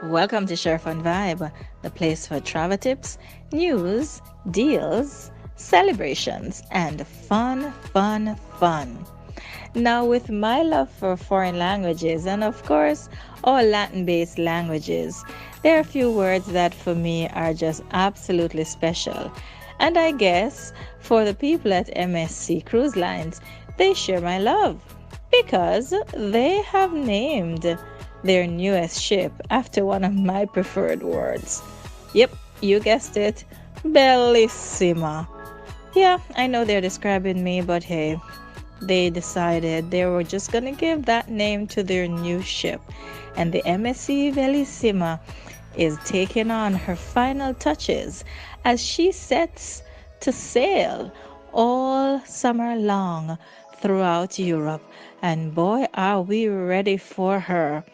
Welcome to Share Fun Vibe, the place for travel tips, news, deals, celebrations, and fun. Now, with my love for foreign languages and, of course, all Latin based languages, there are a few words that for me are just absolutely special. And I guess for the people at MSC Cruise Lines, they share my love because they have named their newest ship after one of my preferred words. Yep, you guessed it, Bellissima. Yeah, I know they're describing me, but hey, they decided they were just gonna give that name to their new ship. And the MSC Bellissima is taking on her final touches as she sets to sail all summer long throughout Europe. And boy, are we ready for her.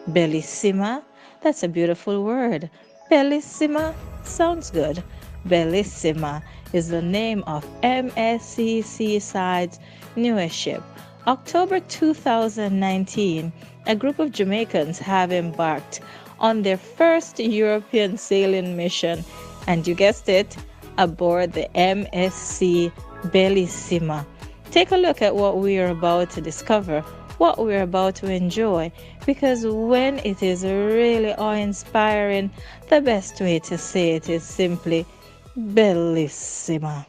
Bellissima, that's a beautiful word. Bellissima sounds good. Bellissima is the name of MSC Seaside's newest ship. October 2019, a group of Jamaicans have embarked on their first European sailing mission, and you guessed it, aboard the MSC Bellissima. Take a look at what we are about to discover, what we're about to enjoy, because when it is really awe-inspiring, the best way to say it is simply Bellissima.